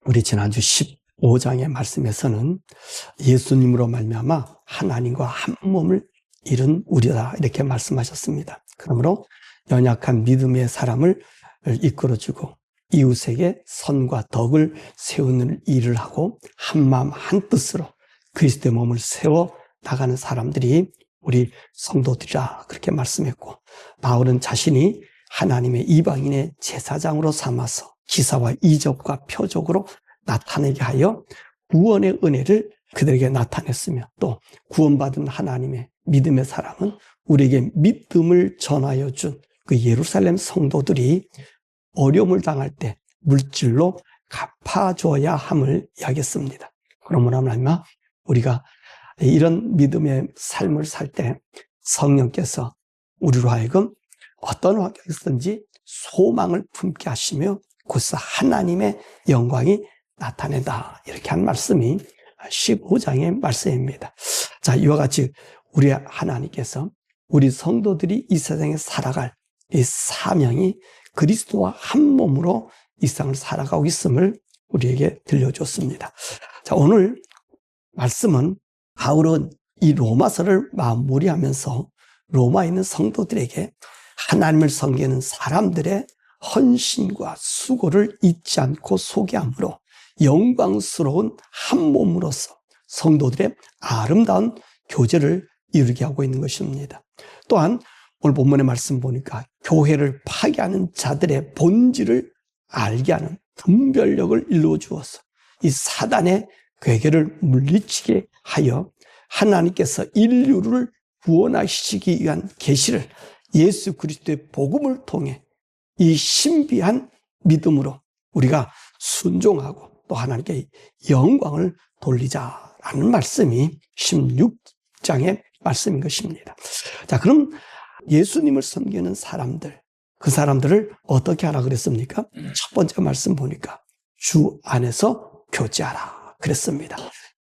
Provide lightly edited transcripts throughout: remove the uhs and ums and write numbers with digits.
우리 지난주 15장의 말씀에서는 예수님으로 말미암아 하나님과 한 몸을 이룬 우리다 이렇게 말씀하셨습니다. 그러므로 연약한 믿음의 사람을 이끌어주고 이웃에게 선과 덕을 세우는 일을 하고 한마음 한뜻으로 그리스도의 몸을 세워 나가는 사람들이 우리 성도들이라 그렇게 말씀했고, 바울은 자신이 하나님의 이방인의 제사장으로 삼아서 기사와 이적과 표적으로 나타내게 하여 구원의 은혜를 그들에게 나타냈으며, 또 구원받은 하나님의 믿음의 사람은 우리에게 믿음을 전하여 준 그 예루살렘 성도들이 어려움을 당할 때 물질로 갚아줘야 함을 이야기했습니다. 그러므로 하나님아, 우리가 이런 믿음의 삶을 살 때 성령께서 우리로 하여금 어떤 환경에서든지 소망을 품게 하시며 곧서 하나님의 영광이 나타낸다, 이렇게 한 말씀이 15장의 말씀입니다. 자, 이와 같이 우리 하나님께서 우리 성도들이 이 세상에 살아갈 이 사명이 그리스도와 한 몸으로 이 세상을 살아가고 있음을 우리에게 들려줬습니다. 자, 오늘 말씀은 바울은 이 로마서를 마무리하면서 로마에 있는 성도들에게 하나님을 섬기는 사람들의 헌신과 수고를 잊지 않고 소개함으로 영광스러운 한 몸으로서 성도들의 아름다운 교제를 이루게 하고 있는 것입니다. 또한 오늘 본문의 말씀 보니까 교회를 파괴하는 자들의 본질을 알게 하는 분별력을 일러 주어서 이 사단의 괴계를 물리치게 하여 하나님께서 인류를 구원하시기 위한 계시를 예수 그리스도의 복음을 통해 이 신비한 믿음으로 우리가 순종하고 또 하나님께 영광을 돌리자라는 말씀이 16장의 말씀인 것입니다. 자, 그럼 예수님을 섬기는 사람들, 그 사람들을 어떻게 하라 그랬습니까? 첫 번째 말씀 보니까 주 안에서 교제하라 그랬습니다.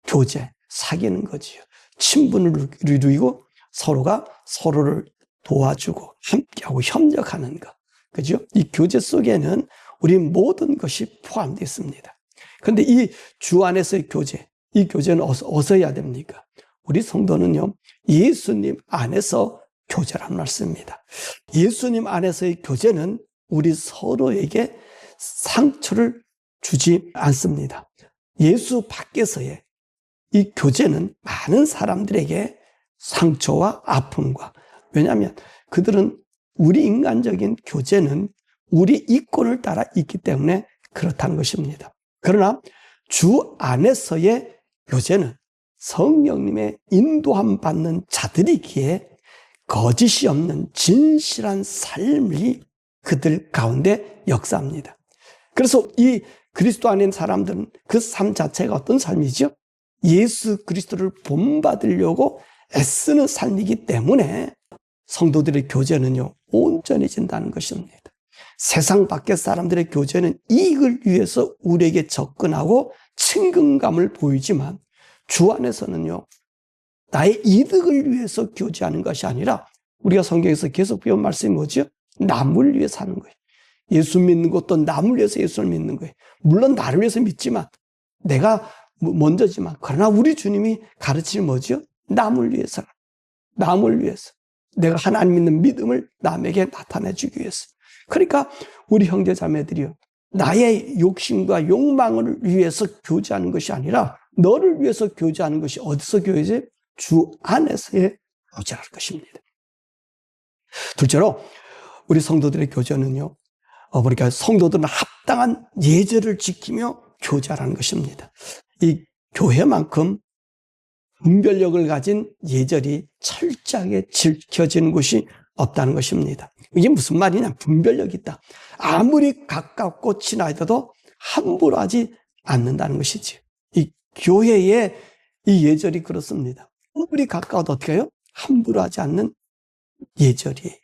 교제, 사귀는 거지요. 친분을 이루고 서로가 서로를 도와주고 함께하고 협력하는 것, 그죠? 이 교제 속에는 우리 모든 것이 포함되어 있습니다. 그런데 이 주 안에서의 교제, 이 교제는 어디서 해야 됩니까? 우리 성도는요, 예수님 안에서 교제라는 말씀입니다. 예수님 안에서의 교제는 우리 서로에게 상처를 주지 않습니다. 예수 밖에서의 이 교제는 많은 사람들에게 상처와 아픔과, 왜냐하면 그들은 우리 인간적인 교제는 우리 이권을 따라 있기 때문에 그렇다는 것입니다. 그러나 주 안에서의 교제는 성령님의 인도함 받는 자들이기에 거짓이 없는 진실한 삶이 그들 가운데 역사합니다. 그래서 이 그리스도 안에 있는 사람들은 그 삶 자체가 어떤 삶이죠? 예수 그리스도를 본받으려고 애쓰는 삶이기 때문에 성도들의 교제는요, 온전해진다는 것입니다. 세상 밖의 사람들의 교제는 이익을 위해서 우리에게 접근하고 친근감을 보이지만 주 안에서는요, 나의 이득을 위해서 교제하는 것이 아니라 우리가 성경에서 계속 배운 말씀이 뭐죠? 남을 위해 사는 거예요. 예수 믿는 것도 남을 위해서 예수를 믿는 거예요. 물론 나를 위해서 믿지만, 내가 먼저지만, 그러나 우리 주님이 가르치는 뭐죠? 남을 위해서. 남을 위해서. 내가 하나님 믿는 믿음을 남에게 나타내주기 위해서. 그러니까 우리 형제 자매들이요, 나의 욕심과 욕망을 위해서 교제하는 것이 아니라 너를 위해서 교제하는 것이 어디서 교제지? 주 안에서의 교제할 것입니다. 둘째로 우리 성도들의 교제는요, 그러니까 성도들은 합당한 예절을 지키며 교제하라는 것입니다. 이 교회만큼 분별력을 가진 예절이 철저하게 지켜지는 곳이 없다는 것입니다. 이게 무슨 말이냐? 분별력이 있다. 아무리 가깝고 친하여도 함부로 하지 않는다는 것이지. 이 교회의 이 예절이 그렇습니다. 아무리 가까워도 어떻게 해요? 함부로 하지 않는 예절이에요.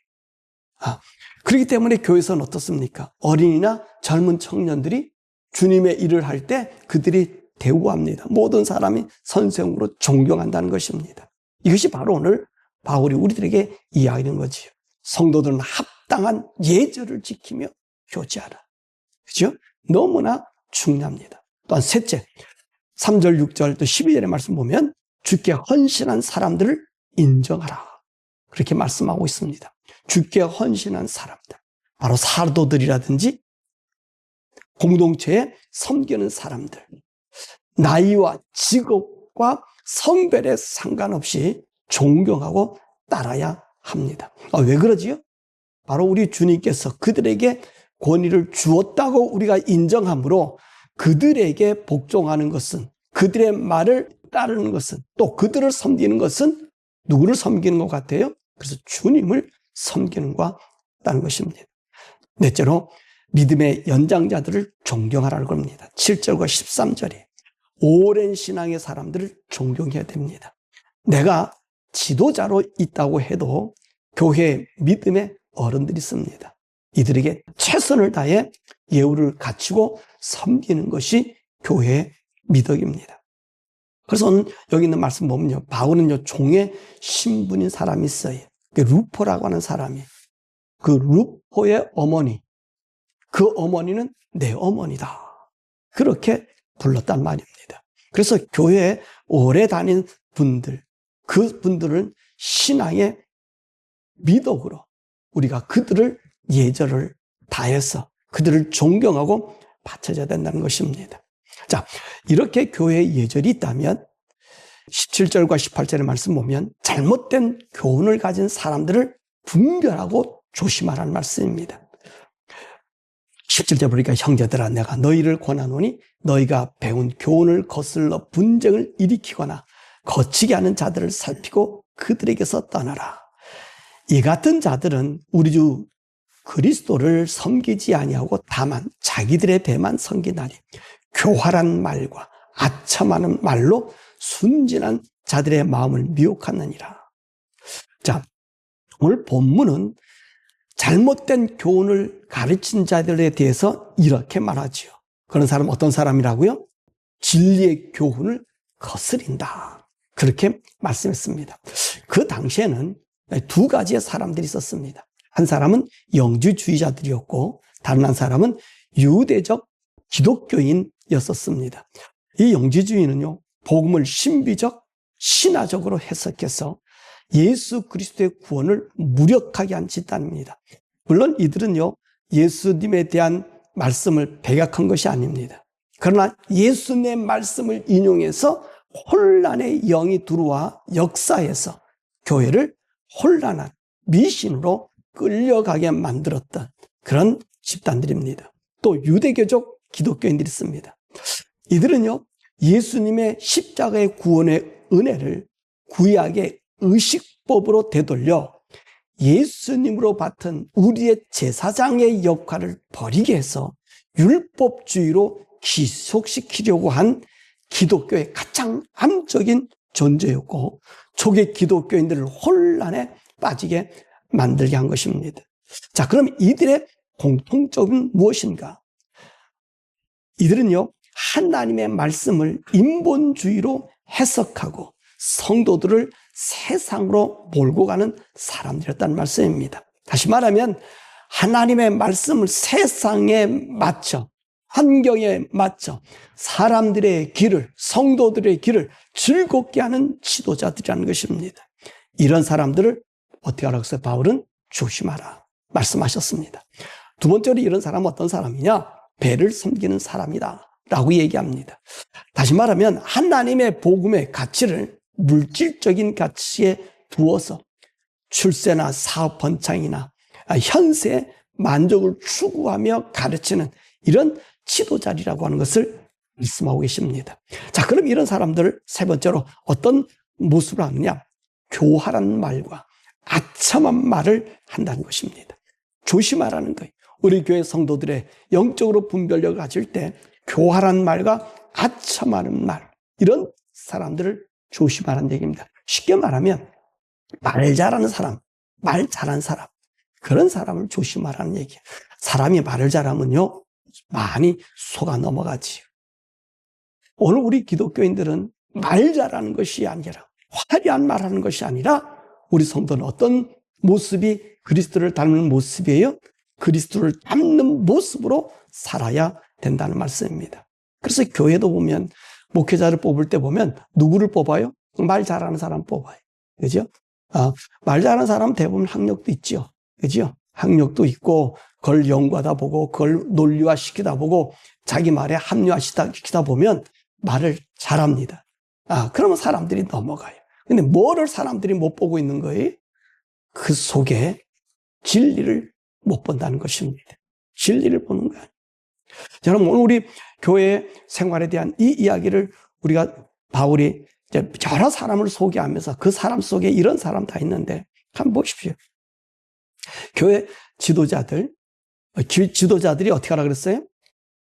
그렇기 때문에 교회에서는 어떻습니까? 어린이나 젊은 청년들이 주님의 일을 할 때 그들이 대우합니다. 모든 사람이 선생으로 존경한다는 것입니다. 이것이 바로 오늘 바울이 우리들에게 이야기하는 거지요. 성도들은 합당한 예절을 지키며 교제하라. 그죠? 너무나 중요합니다. 또한 셋째, 3절, 6절, 또 12절의 말씀 보면 주께 헌신한 사람들을 인정하라. 그렇게 말씀하고 있습니다. 주께 헌신한 사람들. 바로 사도들이라든지 공동체에 섬기는 사람들. 나이와 직업과 성별에 상관없이 존경하고 따라야 합니다. 왜 그러지요? 바로 우리 주님께서 그들에게 권위를 주었다고 우리가 인정하므로 그들에게 복종하는 것은, 그들의 말을 따르는 것은, 또 그들을 섬기는 것은 누구를 섬기는 것 같아요? 그래서 주님을 섬기는 것과 같다는 것입니다. 넷째로 믿음의 연장자들을 존경하라는 겁니다. 7절과 13절에 오랜 신앙의 사람들을 존경해야 됩니다. 내가 지도자로 있다고 해도 교회에 믿음의 어른들이 있습니다. 이들에게 최선을 다해 예우를 갖추고 섬기는 것이 교회의 미덕입니다. 그래서 오늘 여기 있는 말씀 보면요, 바울은요, 종의 신분인 사람이 있어요. 루포라고 하는 사람이, 그 루포의 어머니, 그 어머니는 내 어머니다, 그렇게 불렀단 말입니다. 그래서 교회에 오래 다닌 분들, 그 분들은 신앙의 미덕으로 우리가 그들을 예절을 다해서 그들을 존경하고 바쳐줘야 된다는 것입니다. 자, 이렇게 교회에 예절이 있다면 17절과 18절의 말씀 보면 잘못된 교훈을 가진 사람들을 분별하고 조심하라는 말씀입니다. 17절 보니까 형제들아 내가 너희를 권하노니 너희가 배운 교훈을 거슬러 분쟁을 일으키거나 거치게 하는 자들을 살피고 그들에게서 떠나라. 이 같은 자들은 우리 주 그리스도를 섬기지 아니하고 다만 자기들의 배만 섬기나니 교활한 말과 아첨하는 말로 순진한 자들의 마음을 미혹하느니라. 자, 오늘 본문은 잘못된 교훈을 가르친 자들에 대해서 이렇게 말하지요. 그런 사람은 어떤 사람이라고요? 진리의 교훈을 거스린다, 그렇게 말씀했습니다. 그 당시에는 두 가지의 사람들이 있었습니다. 한 사람은 영주주의자들이었고 다른 한 사람은 유대적 기독교인이었습니다. 이 영주주의는요, 복음을 신비적, 신화적으로 해석해서 예수 그리스도의 구원을 무력하게 한 집단입니다. 물론 이들은요, 예수님에 대한 말씀을 배격한 것이 아닙니다. 그러나 예수님의 말씀을 인용해서 혼란의 영이 들어와 역사에서 교회를 혼란한 미신으로 끌려가게 만들었던 그런 집단들입니다. 또 유대교적 기독교인들이 있습니다. 이들은요, 예수님의 십자가의 구원의 은혜를 구약의 의식법으로 되돌려 예수님으로 받은 우리의 제사장의 역할을 버리게 해서 율법주의로 기속시키려고 한 기독교의 가장 암적인 존재였고 초기 기독교인들을 혼란에 빠지게 만들게 한 것입니다. 자, 그럼 이들의 공통점은 무엇인가? 이들은요, 하나님의 말씀을 인본주의로 해석하고 성도들을 세상으로 몰고 가는 사람들이었다는 말씀입니다. 다시 말하면 하나님의 말씀을 세상에 맞춰, 환경에 맞춰 사람들의 길을, 성도들의 길을 즐겁게 하는 지도자들이라는 것입니다. 이런 사람들을 어떻게 하라고 했어요? 바울은 조심하라 말씀하셨습니다. 두 번째로 이런 사람은 어떤 사람이냐? 배를 섬기는 사람이다 라고 얘기합니다. 다시 말하면 하나님의 복음의 가치를 물질적인 가치에 두어서 출세나 사업 번창이나 현세의 만족을 추구하며 가르치는 이런 지도자리라고 하는 것을 말씀하고 계십니다. 자, 그럼 이런 사람들을 세 번째로 어떤 모습을 하느냐? 교활한 말과 아첨한 말을 한다는 것입니다. 조심하라는 거예요. 우리 교회 성도들의 영적으로 분별력을 가질 때 교활한 말과 아첨하는 말, 이런 사람들을 조심하라는 얘기입니다. 쉽게 말하면 말 잘하는 사람, 말 잘하는 사람, 그런 사람을 조심하라는 얘기예요. 사람이 말을 잘하면요, 많이 속아 넘어가지요. 오늘 우리 기독교인들은 말 잘하는 것이 아니라, 화려한 말하는 것이 아니라 우리 성도는 어떤 모습이 그리스도를 닮는 모습이에요? 그리스도를 닮는 모습으로 살아야 된다는 말씀입니다. 그래서 교회도 보면 목회자를 뽑을 때 보면 누구를 뽑아요? 말 잘하는 사람 뽑아요. 그죠? 말 잘하는 사람은 대부분 학력도 있죠. 그죠? 학력도 있고, 그걸 연구하다 보고, 그걸 논리화 시키다 보고, 자기 말에 합리화시키다 보면 말을 잘합니다. 그러면 사람들이 넘어가요. 근데 뭐를 사람들이 못 보고 있는 거예요? 그 속에 진리를 못 본다는 것입니다. 진리를 보는 거예요. 여러분, 오늘 우리 교회 생활에 대한 이 이야기를 우리가 바울이 여러 사람을 소개하면서 그 사람 속에 이런 사람 다 있는데 한번 보십시오. 교회 지도자들이 어떻게 하라 그랬어요?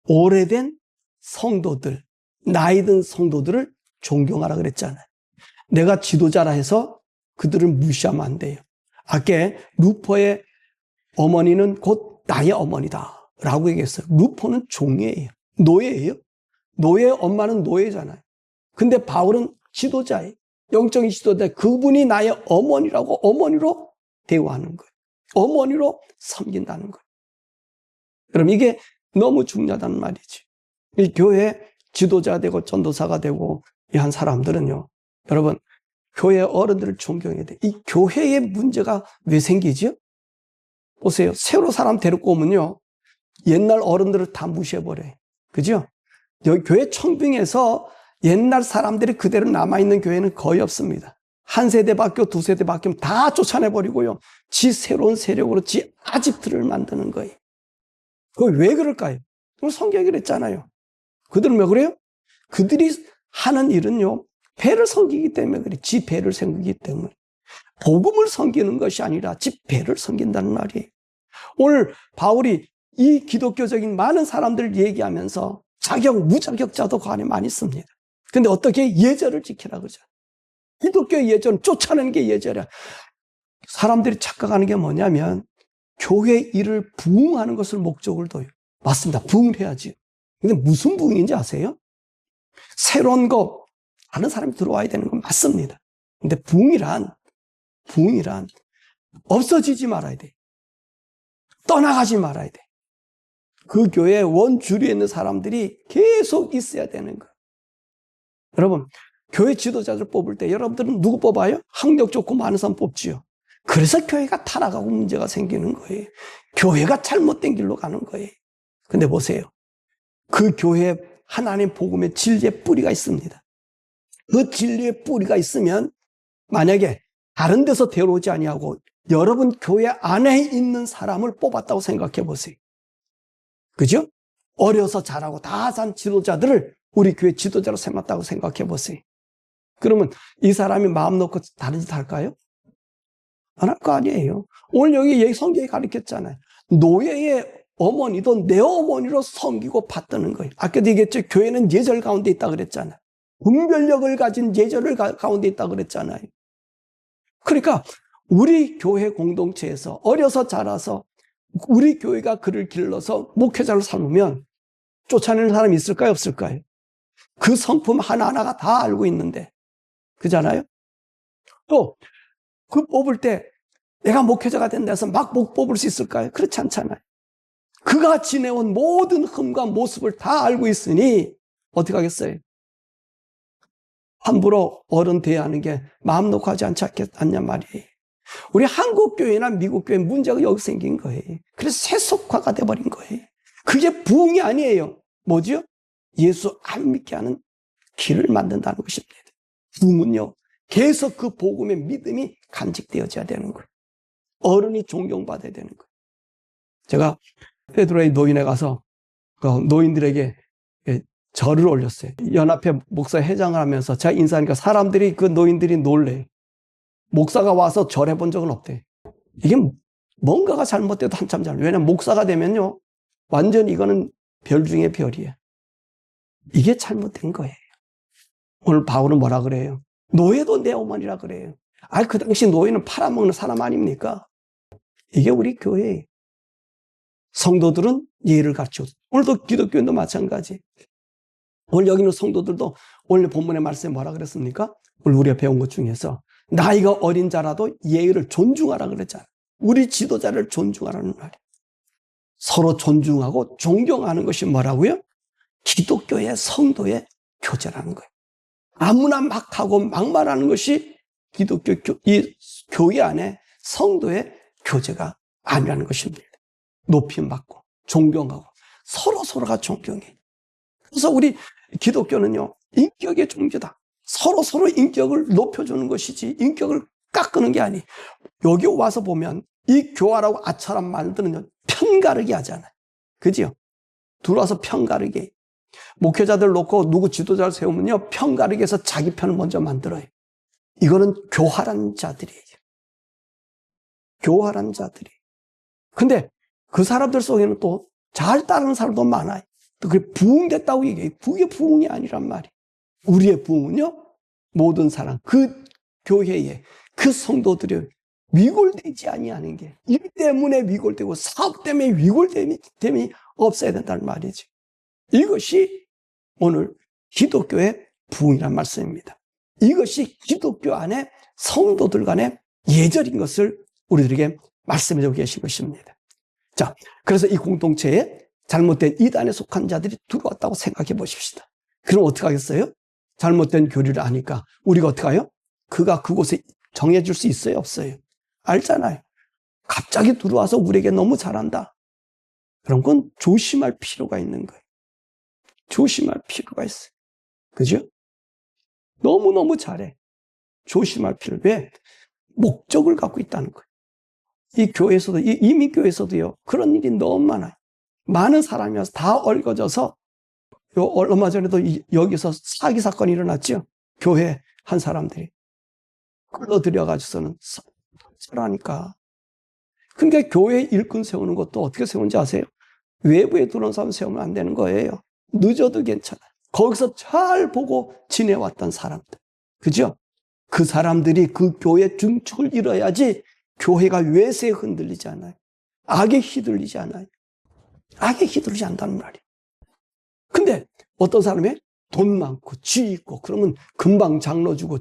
오래된 성도들, 나이 든 성도들을 존경하라 그랬잖아요. 내가 지도자라 해서 그들을 무시하면 안 돼요. 아까 루포의 어머니는 곧 나의 어머니다 라고 얘기했어요. 루포는 종이에요. 노예예요. 노예의 엄마는 노예잖아요. 근데 바울은 지도자예요. 영적인 지도자. 그분이 나의 어머니라고 어머니로 대우하는 거예요. 어머니로 섬긴다는 거예요. 그럼 이게 너무 중요하다는 말이지. 이 교회 지도자 되고 전도사가 되고 이 한 사람들은요. 여러분, 교회 어른들을 존경해야 돼. 이 교회의 문제가 왜 생기죠? 보세요. 새로 사람 데리고 오면요. 옛날 어른들을 다 무시해버려요. 그죠? 여기 교회 청빙에서 옛날 사람들이 그대로 남아있는 교회는 거의 없습니다. 한 세대 바뀌고 두 세대 바뀌면 다 쫓아내버리고요. 지 새로운 세력으로 지 아집트를 만드는 거예요. 그거 왜 그럴까요? 성경이 그랬잖아요. 그들은 왜 그래요? 그들이 하는 일은요. 배를 섬기기 때문에 그래. 지 배를 섬기기 때문에. 복음을 섬기는 것이 아니라 지 배를 섬긴다는 말이에요. 오늘 바울이 이 기독교적인 많은 사람들을 얘기하면서 자격, 무자격자도 그 안에 많이 씁니다. 근데 어떻게 예절을 지키라 그러죠? 기독교의 예절은 쫓아내는 게 예절이야. 사람들이 착각하는 게 뭐냐면 교회 일을 부흥하는 것을 목적을 둬요. 맞습니다. 부흥을 해야지. 근데 무슨 부흥인지 아세요? 새로운 거 다른 사람이 들어와야 되는 건 맞습니다. 근데 부흥이란 없어지지 말아야 돼. 떠나가지 말아야 돼. 그 교회에 원주류에 있는 사람들이 계속 있어야 되는 거예요. 여러분, 교회 지도자를 뽑을 때 여러분들은 누구 뽑아요? 학력 좋고 많은 사람 뽑지요. 그래서 교회가 타락하고 문제가 생기는 거예요. 교회가 잘못된 길로 가는 거예요. 근데 보세요. 그 교회에 하나님 복음의 진리의 뿌리가 있습니다. 그 진리의 뿌리가 있으면 만약에 다른 데서 데려오지 아니하고 여러분 교회 안에 있는 사람을 뽑았다고 생각해 보세요. 그죠? 어려서 자라고 다 산 지도자들을 우리 교회 지도자로 삼았다고 생각해 보세요. 그러면 이 사람이 마음 놓고 다른 짓 할까요? 안 할 거 아니에요. 오늘 여기 성경이 가르쳤잖아요. 노예의 어머니도 내 어머니로 섬기고 받드는 거예요. 아까도 얘기했죠. 교회는 예절 가운데 있다 그랬잖아요. 분별력을 가진 예절을 가운데 있다 그랬잖아요. 그러니까 우리 교회 공동체에서 어려서 자라서 우리 교회가 그를 길러서 목회자로 삼으면 쫓아내는 사람이 있을까요? 없을까요? 그 성품 하나하나가 다 알고 있는데. 그잖아요? 또 그 뽑을 때 내가 목회자가 된다 해서 막 뽑을 수 있을까요? 그렇지 않잖아요. 그가 지내온 모든 흠과 모습을 다 알고 있으니 어떻게 하겠어요? 함부로 어른 대하는 게 마음 놓고 하지 않냔 말이에요. 우리 한국 교회나 미국 교회 문제가 여기 생긴 거예요. 그래서 세속화가 돼버린 거예요. 그게 부흥이 아니에요. 뭐죠? 예수 안 믿게 하는 길을 만든다는 것입니다. 부흥은요, 계속 그 복음의 믿음이 간직되어져야 되는 거예요. 어른이 존경받아야 되는 거예요. 제가 페드로의 노인에 가서 노인들에게 절을 올렸어요. 연합회 목사 회장을 하면서 제가 인사하니까 사람들이 그 노인들이 놀래요. 목사가 와서 절해 본 적은 없대. 이게 뭔가가 잘못돼도 한참 잘못돼요. 왜냐하면 목사가 되면요, 완전 이거는 별 중에 별이에요. 이게 잘못된 거예요. 오늘 바울은 뭐라 그래요? 노예도 내 어머니라 그래요. 그 당시 노예는 팔아먹는 사람 아닙니까? 이게 우리 교회예요. 성도들은 예를 갖추고, 오늘도 기독교인도 마찬가지. 오늘 여기 있는 성도들도 오늘 본문의 말씀에 뭐라 그랬습니까? 오늘 우리가 배운 것 중에서 나이가 어린 자라도 예의를 존중하라 그랬잖아요. 우리 지도자를 존중하라는 말이에요. 서로 존중하고 존경하는 것이 뭐라고요? 기독교의 성도의 교제라는 거예요. 아무나 막 하고 막 말하는 것이 기독교 이 교회 안에 성도의 교제가 아니라는 것입니다. 높임 받고 존경하고 서로가 존경해. 그래서 우리 기독교는요, 인격의 종교다. 서로 인격을 높여주는 것이지 인격을 깎는 게 아니. 여기 와서 보면 이 교활하고 아차란 말들은 편가르기 하잖아요. 그죠? 들어와서 편가르기. 목회자들 놓고 누구 지도자를 세우면요, 편가르기 해서 자기 편을 먼저 만들어요. 이거는 교활한 자들이에요. 교활한 자들이. 근데 그 사람들 속에는 또 잘 따르는 사람도 많아요. 또 그게 부흥됐다고 얘기해요. 그게 부흥이 아니란 말이에요. 우리의 부흥은요, 모든 사람, 그 교회에, 그 성도들이 위골되지 아니하는 게, 일 때문에 위골되고 사업 때문에 위골됨이 없어야 된다는 말이지. 이것이 오늘 기독교의 부흥이란 말씀입니다. 이것이 기독교 안에 성도들 간의 예절인 것을 우리들에게 말씀해 주고 계신 것입니다. 자, 그래서 이 공동체에 잘못된 이단에 속한 자들이 들어왔다고 생각해 보십시다. 그럼 어떻게 하겠어요? 잘못된 교리를 아니까 우리가 어떻게 해요? 그가 그곳에 정해줄 수 있어요? 없어요? 알잖아요. 갑자기 들어와서 우리에게 너무 잘한다. 그런 건 조심할 필요가 있는 거예요. 조심할 필요가 있어요. 그죠? 너무너무 잘해. 조심할 필요. 왜? 목적을 갖고 있다는 거예요. 이 교회에서도, 이 이민교회에서도요, 그런 일이 너무 많아요. 많은 사람이 와서 다 얽어져서, 얼마 전에도 여기서 사기 사건이 일어났죠? 교회 한 사람들이. 끌어들여가지고서는 설하니까. 그러니까 교회 일꾼 세우는 것도 어떻게 세우는지 아세요? 외부에 들어온 사람 세우면 안 되는 거예요. 늦어도 괜찮아요. 거기서 잘 보고 지내왔던 사람들. 그죠? 그 사람들이 그 교회 중축을 이뤄야지 교회가 외세에 흔들리지 않아요. 악에 휘둘리지 않아요. 악에 휘둘리지 않는다는 말이에요. 근데 어떤 사람이 돈 많고 지 있고 그러면 금방 장로 주고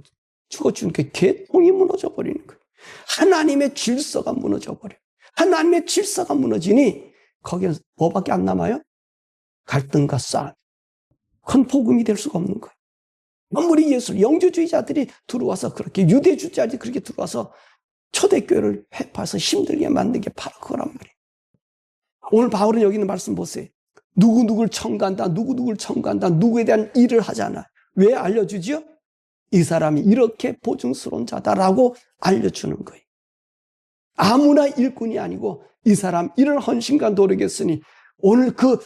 죽어주는 게 개통이 무너져 버리는 거예요. 하나님의 질서가 무너져 버려요. 하나님의 질서가 무너지니 거기는 뭐밖에 안 남아요? 갈등과 싸움. 그건 복음이 될 수가 없는 거예요. 아무리 영주주의자들이 들어와서 그렇게 유대주의자들이 그렇게 들어와서 초대교회를 해파서 힘들게 만든 게 바로 그거란 말이에요. 오늘 바울은 여기 있는 말씀 보세요. 누구누구를 청구한다, 누구누구를 청구한다, 누구에 대한 일을 하잖아. 왜 알려주죠? 이 사람이 이렇게 보증스러운 자다라고 알려주는 거예요. 아무나 일꾼이 아니고 이 사람 이를 헌신과 노력했으니 오늘 그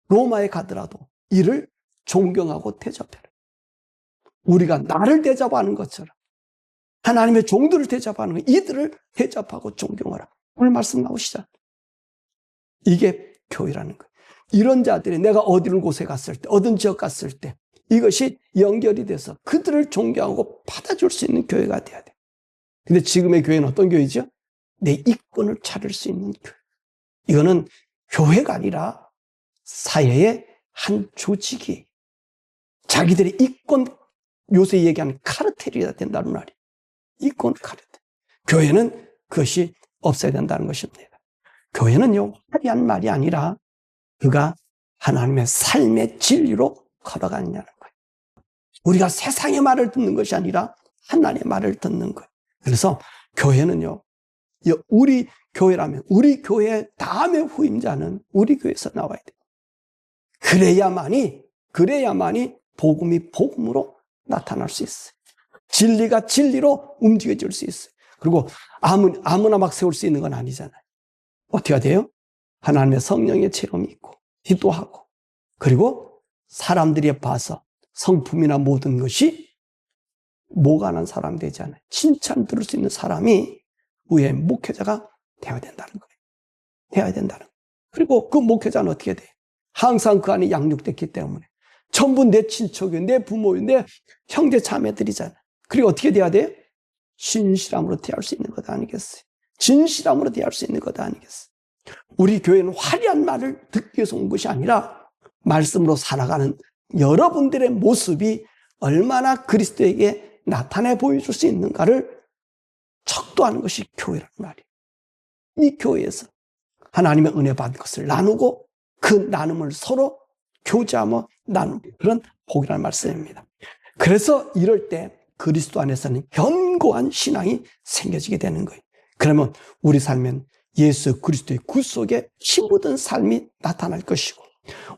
로마에 가더라도 이를 존경하고 대접해라. 우리가 나를 대접하는 것처럼 하나님의 종들을 대접하는 거, 이들을 대접하고 존경하라. 오늘 말씀 나오시잖아요. 이게 교회라는 거예요. 이런 자들이 내가 어디를 곳에 갔을 때, 어떤 지역 갔을 때 이것이 연결이 돼서 그들을 존경하고 받아줄 수 있는 교회가 돼야 돼요. 근데 지금의 교회는 어떤 교회죠? 내 이권을 차릴 수 있는 교회. 이거는 교회가 아니라 사회의 한 조직이 자기들의 이권, 요새 얘기하는 카르텔이 된다는 말이에요. 이권 카르텔. 교회는 그것이 없어야 된다는 것입니다. 교회는요, 화려한 말이 아니라 그가 하나님의 삶의 진리로 걸어가느냐는 거예요. 우리가 세상의 말을 듣는 것이 아니라 하나님의 말을 듣는 거예요. 그래서 교회는요, 우리 교회라면 우리 교회의 다음의 후임자는 우리 교회에서 나와야 돼요. 그래야만이 복음이 복음으로 나타날 수 있어요. 진리가 진리로 움직여질 수 있어요. 그리고 아무나 막 세울 수 있는 건 아니잖아요. 어떻게 해야 돼요? 하나님의 성령의 체험이 있고 기도하고 그리고 사람들이 봐서 성품이나 모든 것이 모관한 사람 되지 않아요. 칭찬 들을 수 있는 사람이 후에 목회자가 되어야 된다는 거예요. 되어야 된다는 거예요. 그리고 그 목회자는 어떻게 돼요? 항상 그 안에 양육됐기 때문에 전부 내 친척이요, 내 부모요, 내 형제 자매들이잖아요. 그리고 어떻게 돼야 돼요? 신실함으로 대할 수 있는 것 아니겠어요? 진실함으로 대할 수 있는 것 아니겠어요? 우리 교회는 화려한 말을 듣기 위해서 온 것이 아니라 말씀으로 살아가는 여러분들의 모습이 얼마나 그리스도에게 나타내 보여줄 수 있는가를 척도하는 것이 교회란 말이에요. 이 교회에서 하나님의 은혜 받은 것을 나누고 그 나눔을 서로 교제하며 나누는 그런 복이라는 말씀입니다. 그래서 이럴 때 그리스도 안에서는 견고한 신앙이 생겨지게 되는 거예요. 그러면 우리 삶엔 예수 그리스도의 구속에 힘묻은 삶이 나타날 것이고,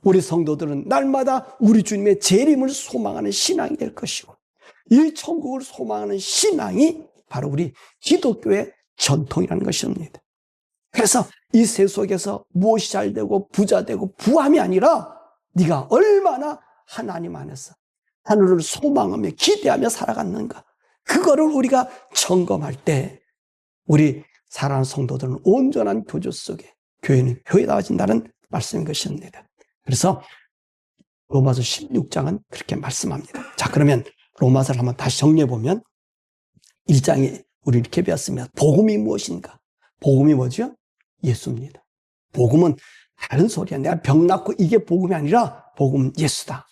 우리 성도들은 날마다 우리 주님의 재림을 소망하는 신앙이 될 것이고, 이 천국을 소망하는 신앙이 바로 우리 기독교의 전통이라는 것입니다. 그래서 이 세속에서 무엇이 잘 되고 부자 되고 부함이 아니라 네가 얼마나 하나님 안에서 하늘을 소망하며 기대하며 살아갔는가, 그거를 우리가 점검할 때 우리 사랑하는 성도들은 온전한 교주 속에 교회는 교회다워진다는 말씀인 것입니다. 그래서 로마서 16장은 그렇게 말씀합니다. 자, 그러면 로마서를 한번 다시 정리해 보면 1장에 우리 이렇게 배웠습니다. 복음이 무엇인가? 복음이 뭐죠? 예수입니다. 복음은 다른 소리야. 내가 병 낫고 이게 복음이 아니라 복음은 예수다.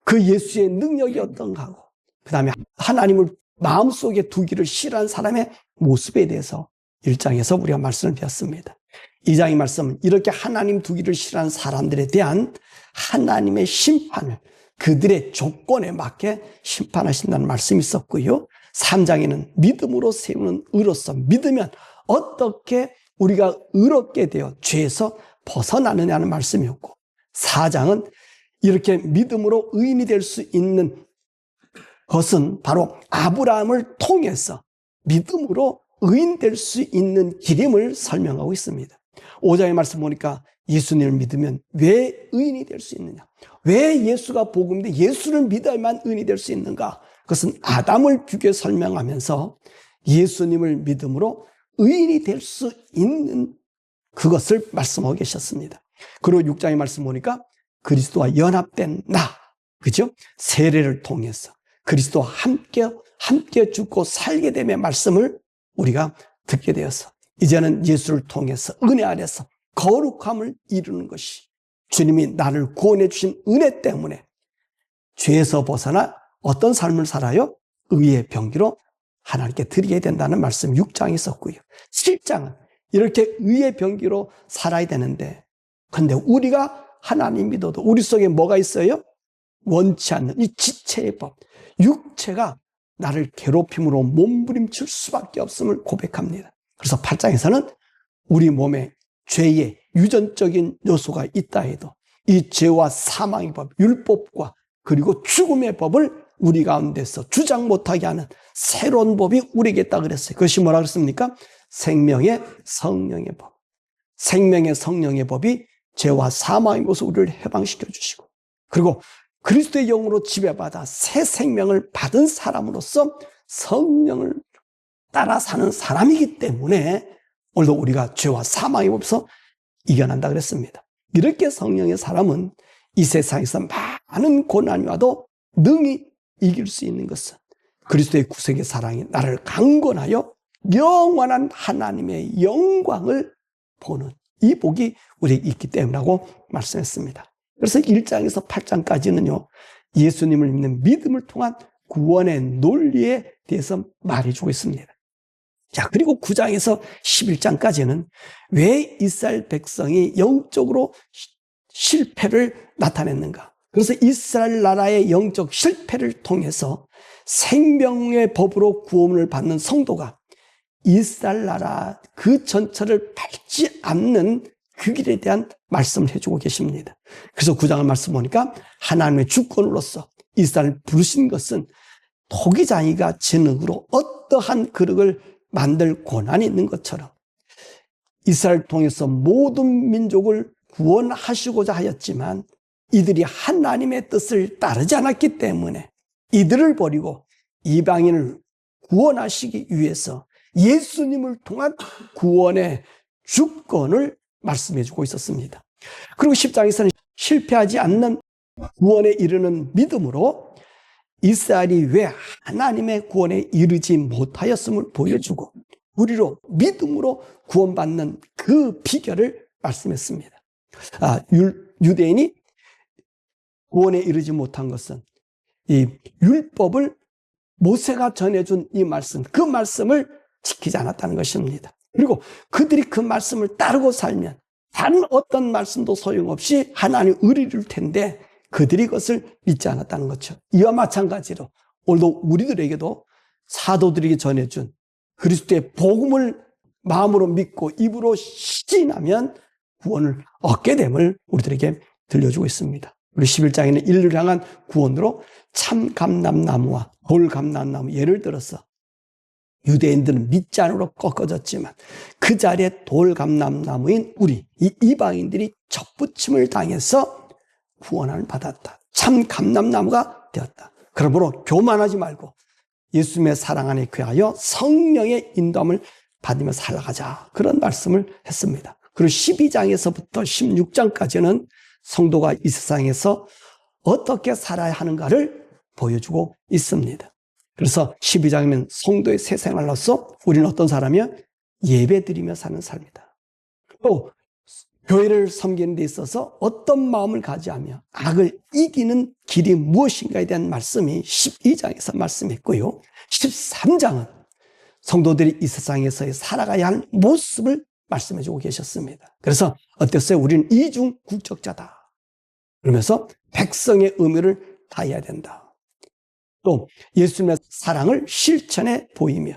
그 예수의 능력이 어떤가 하고, 그 다음에 하나님을 마음속에 두기를 싫어하는 사람의 모습에 대해서 1장에서 우리가 말씀을 배웠습니다. 2장의 말씀은 이렇게 하나님 두기를 싫어하는 사람들에 대한 하나님의 심판을 그들의 조건에 맞게 심판하신다는 말씀이 있었고요. 3장에는 믿음으로 세우는 의로서 믿으면 어떻게 우리가 의롭게 되어 죄에서 벗어나느냐는 말씀이었고, 4장은 이렇게 믿음으로 의인이 될 수 있는 것은 바로 아브라함을 통해서 믿음으로 의인 될 수 있는 길임을 설명하고 있습니다. 5장의 말씀 보니까 예수님을 믿으면 왜 의인이 될 수 있느냐? 왜 예수가 복음인데 예수를 믿어야만 의인이 될 수 있는가? 그것은 아담을 비교 설명하면서 예수님을 믿음으로 의인이 될 수 있는 그것을 말씀하고 계셨습니다. 그리고 6장의 말씀 보니까 그리스도와 연합된 나, 그죠? 세례를 통해서 그리스도와 함께 죽고 살게 됨의 말씀을 우리가 듣게 되어서 이제는 예수를 통해서 은혜 안에서 거룩함을 이루는 것이, 주님이 나를 구원해 주신 은혜 때문에 죄에서 벗어나 어떤 삶을 살아요? 의의 병기로 하나님께 드리게 된다는 말씀 6장이 있었고요. 7장은 이렇게 의의 병기로 살아야 되는데, 그런데 우리가 하나님 믿어도 우리 속에 뭐가 있어요? 원치 않는 이 지체의 법, 육체가 나를 괴롭힘으로 몸부림칠 수밖에 없음을 고백합니다. 그래서 8장에서는 우리 몸에 죄의 유전적인 요소가 있다 해도 이 죄와 사망의 법, 율법과 그리고 죽음의 법을 우리 가운데서 주장 못하게 하는 새로운 법이 우리에게 있다 그랬어요. 그것이 뭐라 그랬습니까? 생명의 성령의 법. 생명의 성령의 법이 죄와 사망의 것을 우리를 해방시켜 주시고, 그리고 그리스도의 영으로 지배받아 새 생명을 받은 사람으로서 성령을 따라 사는 사람이기 때문에 오늘도 우리가 죄와 사망의 법에서 이겨난다 그랬습니다. 이렇게 성령의 사람은 이 세상에서 많은 고난이 와도 능히 이길 수 있는 것은 그리스도의 구속의 사랑이 나를 강권하여 영원한 하나님의 영광을 보는 이 복이 우리에게 있기 때문이라고 말씀했습니다. 그래서 1장에서 8장까지는요, 예수님을 믿는 믿음을 통한 구원의 논리에 대해서 말해주고 있습니다. 자, 그리고 9장에서 11장까지는 왜 이스라엘 백성이 영적으로 실패를 나타냈는가? 그래서 이스라엘 나라의 영적 실패를 통해서 생명의 법으로 구원을 받는 성도가 이스라엘 나라 그 전철을 밟지 않는 그 길에 대한 말씀을 해주고 계십니다. 그래서 9장을 말씀 보니까 하나님의 주권으로서 이스라엘을 부르신 것은 토기장이가 진흙으로 어떠한 그릇을 만들 고난이 있는 것처럼 이스라엘을 통해서 모든 민족을 구원하시고자 하였지만 이들이 하나님의 뜻을 따르지 않았기 때문에 이들을 버리고 이방인을 구원하시기 위해서 예수님을 통한 구원의 주권을 말씀해 주고 있었습니다. 그리고 10장에서는 실패하지 않는 구원에 이르는 믿음으로 이스라엘이 왜 하나님의 구원에 이르지 못하였음을 보여주고 우리로 믿음으로 구원받는 그 비결을 말씀했습니다. 유대인이 구원에 이르지 못한 것은 이 율법을 모세가 전해준 이 말씀, 그 말씀을 지키지 않았다는 것입니다. 그리고 그들이 그 말씀을 따르고 살면 다른 어떤 말씀도 소용없이 하나님 의를 이룰 텐데 그들이 그것을 믿지 않았다는 거죠. 이와 마찬가지로 오늘도 우리들에게도 사도들에게 전해준 그리스도의 복음을 마음으로 믿고 입으로 시인하면 구원을 얻게 됨을 우리들에게 들려주고 있습니다. 우리 11장에는 인류를 향한 구원으로 참 감람나무와 돌 감람나무 예를 들어서 유대인들은 믿지 않으로 꺾어졌지만 그 자리에 돌 감람나무인 우리 이 이방인들이 접붙임을 당해서 구원을 받았다. 참 감람나무가 되었다. 그러므로 교만하지 말고 예수님의 사랑 안에 거하여 성령의 인도함을 받으며 살아가자. 그런 말씀을 했습니다. 그리고 12장에서부터 16장까지는 성도가 이 세상에서 어떻게 살아야 하는가를 보여주고 있습니다. 그래서 12장이면 성도의 새 생활로서 우리는 어떤 사람이야? 예배드리며 사는 삶이다. 또 교회를 섬기는 데 있어서 어떤 마음을 가지하며 악을 이기는 길이 무엇인가에 대한 말씀이 12장에서 말씀했고요. 13장은 성도들이 이 세상에서 살아가야 할 모습을 말씀해주고 계셨습니다. 그래서 어땠어요? 우리는 이중 국적자다. 그러면서 백성의 의무를 다해야 된다. 또 예수님의 사랑을 실천해 보이며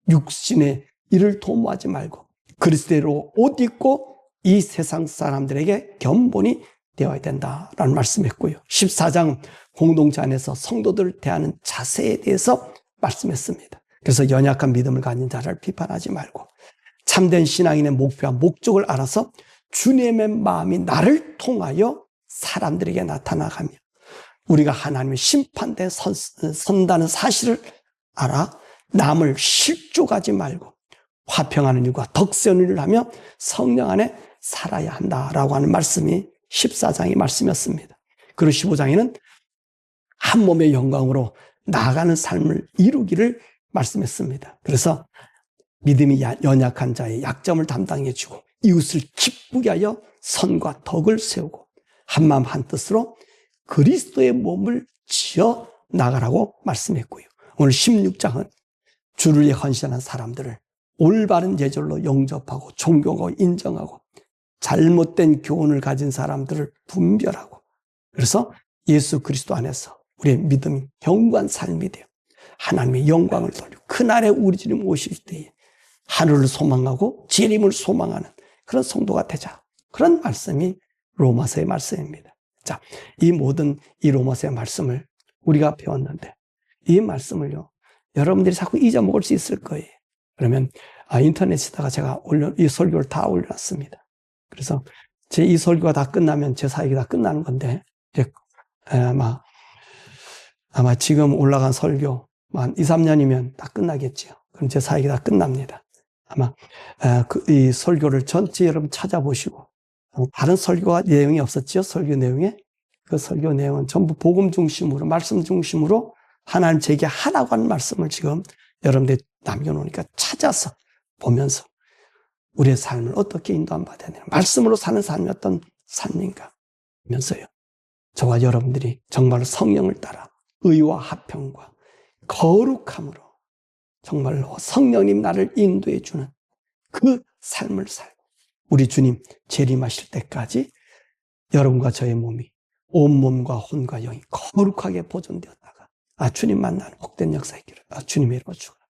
육신의 일을 도모하지 말고 그리스도로 옷 입고 이 세상 사람들에게 견본이 되어야 된다라는 말씀했고요. 14장은 공동체 안에서 성도들을 대하는 자세에 대해서 말씀했습니다. 그래서 연약한 믿음을 가진 자를 비판하지 말고 참된 신앙인의 목표와 목적을 알아서 주님의 마음이 나를 통하여 사람들에게 나타나가며 우리가 하나님의 심판대에 선다는 사실을 알아 남을 실족하지 말고 화평하는 일과 덕세우는 일을 하며 성령 안에 살아야 한다라고 하는 말씀이 14장의 말씀이었습니다. 그리고 15장에는 한 몸의 영광으로 나아가는 삶을 이루기를 말씀했습니다. 그래서 믿음이 연약한 자의 약점을 담당해주고 이웃을 기쁘게 하여 선과 덕을 세우고 한마음 한뜻으로 그리스도의 몸을 지어 나가라고 말씀했고요. 오늘 16장은 주를 위해 헌신한 사람들을 올바른 예절로 영접하고 존경하고 인정하고 잘못된 교훈을 가진 사람들을 분별하고 그래서 예수 그리스도 안에서 우리의 믿음이 견고한 삶이 되어 하나님의 영광을 돌리고 그날에 우리 주님 오실 때에 하늘을 소망하고 재림을 소망하는 그런 성도가 되자. 그런 말씀이 로마서의 말씀입니다. 자, 이 모든 이 로마서의 말씀을 우리가 배웠는데 이 말씀을요 여러분들이 자꾸 잊어먹을 수 있을 거예요. 그러면 인터넷에다가 제가 이 설교를 다 올려놨습니다. 그래서 제 이 설교가 다 끝나면 제 사역이 다 끝나는 건데 이제 아마 지금 올라간 설교 한 2, 3년이면 다 끝나겠죠. 그럼 제 사역이 다 끝납니다. 아마 이 설교를 전체 여러분 찾아보시고 다른 설교가 내용이 없었죠. 설교 내용에 그 설교 내용은 전부 복음 중심으로 말씀 중심으로 하나님 제게 하라고 하는 말씀을 지금 여러분들이 남겨놓으니까 찾아서 보면서 우리의 삶을 어떻게 인도함 받아야 되나 말씀으로 사는 삶이 어떤 삶인가 하면서요. 저와 여러분들이 정말 성령을 따라 의와 화평과 거룩함으로 정말로 성령님 나를 인도해 주는 그 삶을 살고 우리 주님 재림하실 때까지 여러분과 저의 몸이 온몸과 혼과 영이 거룩하게 보존되었다가 주님 만나는 복된 역사 있기를 주님의 이름으로 축원합니다.